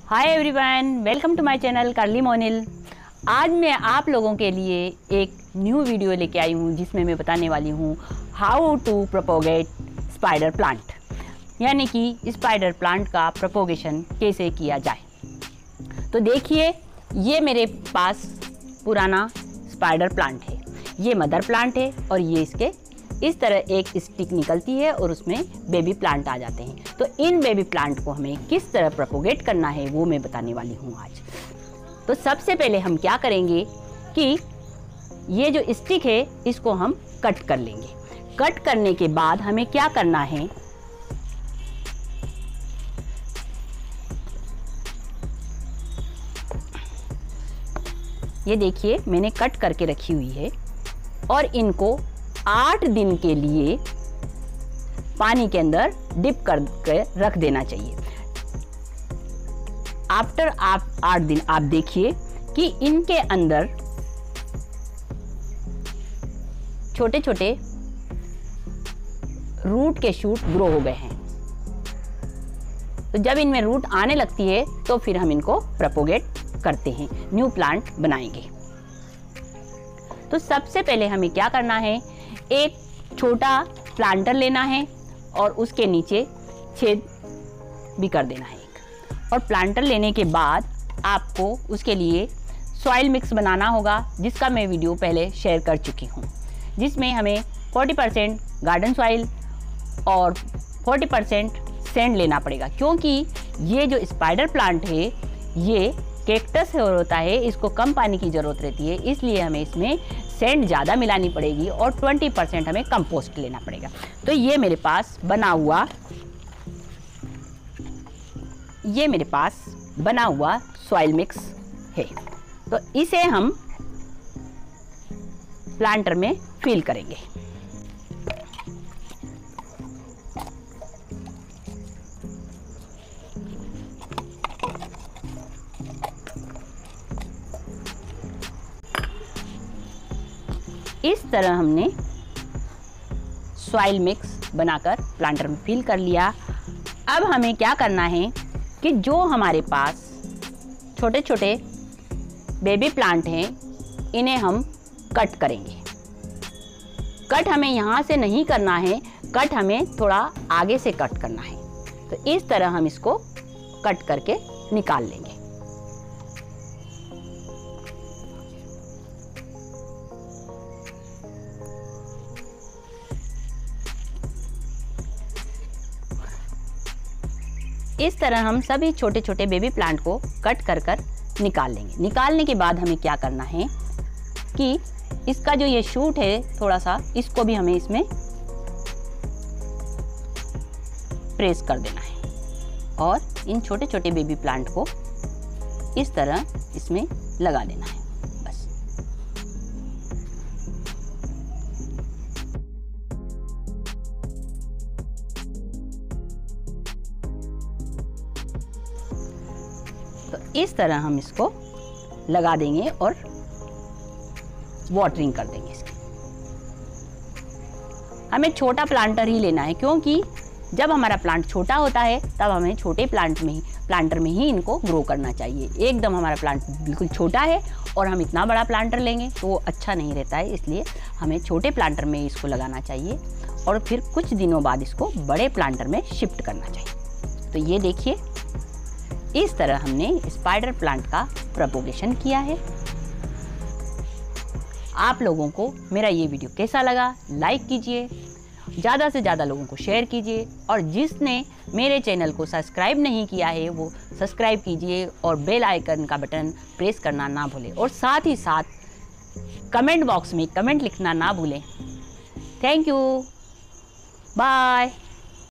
Hi everyone, welcome to my channel Curly Monil. आज मैं आप लोगों के लिए एक न्यू वीडियो लेके आई हूँ जिसमें मैं बताने वाली हूँ how to propagate spider plant, यानी कि स्पाइडर प्लांट का प्रोपोगेशन कैसे किया जाए। तो देखिए, ये मेरे पास पुराना स्पाइडर प्लांट है, ये मदर प्लांट है और ये इसके इस तरह एक स्टिक निकलती है और उसमें बेबी प्लांट आ जाते हैं। तो इन बेबी प्लांट को हमें किस तरह प्रोपोगेट करना है वो मैं बताने वाली हूँ आज। तो सबसे पहले हम क्या करेंगे कि ये जो स्टिक है इसको हम कट कर लेंगे। कट करने के बाद हमें क्या करना है, ये देखिए मैंने कट करके रखी हुई है और इनको 8 दिन के लिए पानी के अंदर डिप करके रख देना चाहिए। आफ्टर 8 दिन आप देखिए कि इनके अंदर छोटे छोटे रूट के शूट ग्रो हो गए हैं। तो जब इनमें रूट आने लगती है तो फिर हम इनको प्रोपोगेट करते हैं, न्यू प्लांट बनाएंगे। तो सबसे पहले हमें क्या करना है, एक छोटा प्लांटर लेना है और उसके नीचे छेद भी कर देना है और प्लांटर लेने के बाद आपको उसके लिए सॉइल मिक्स बनाना होगा, जिसका मैं वीडियो पहले शेयर कर चुकी हूँ, जिसमें हमें 40% गार्डन सॉइल और 40% सैंड लेना पड़ेगा, क्योंकि ये जो स्पाइडर प्लांट है ये कैक्टस होता है, इसको कम पानी की ज़रूरत रहती है, इसलिए हमें इसमें सैंड ज़्यादा मिलानी पड़ेगी और 20% हमें कंपोस्ट लेना पड़ेगा। तो ये मेरे पास बना हुआ सॉइल मिक्स है। तो इसे हम प्लांटर में फिल करेंगे। इस तरह हमने सॉइल मिक्स बनाकर प्लांटर में फिल कर लिया। अब हमें क्या करना है कि जो हमारे पास छोटे छोटे बेबी प्लांट हैं इन्हें हम कट करेंगे। कट हमें यहाँ से नहीं करना है, कट हमें थोड़ा आगे से कट करना है। तो इस तरह हम इसको कट करके निकाल लेंगे। इस तरह हम सभी छोटे छोटे बेबी प्लांट को कट कर निकाल लेंगे। निकालने के बाद हमें क्या करना है कि इसका जो ये शूट है थोड़ा सा, इसको भी हमें इसमें प्रेस कर देना है और इन छोटे छोटे बेबी प्लांट को इस तरह इसमें लगा देना है। बस तो इस तरह हम इसको लगा देंगे और वाटरिंग कर देंगे इसकी। हमें छोटा प्लांटर ही लेना है, क्योंकि जब हमारा प्लांट छोटा होता है तब हमें छोटे प्लांटर में ही इनको ग्रो करना चाहिए। एकदम हमारा प्लांट बिल्कुल छोटा है और हम इतना बड़ा प्लांटर लेंगे तो वो अच्छा नहीं रहता है, इसलिए हमें छोटे प्लांटर में इसको लगाना चाहिए और फिर कुछ दिनों बाद इसको बड़े प्लांटर में शिफ्ट करना चाहिए। तो ये देखिए, इस तरह हमने स्पाइडर प्लांट का प्रोपोगेशन किया है। आप लोगों को मेरा ये वीडियो कैसा लगा लाइक कीजिए, ज़्यादा से ज़्यादा लोगों को शेयर कीजिए और जिसने मेरे चैनल को सब्सक्राइब नहीं किया है वो सब्सक्राइब कीजिए और बेल आइकन का बटन प्रेस करना ना भूलें और साथ ही साथ कमेंट बॉक्स में कमेंट लिखना ना भूलें। Thank you, bye.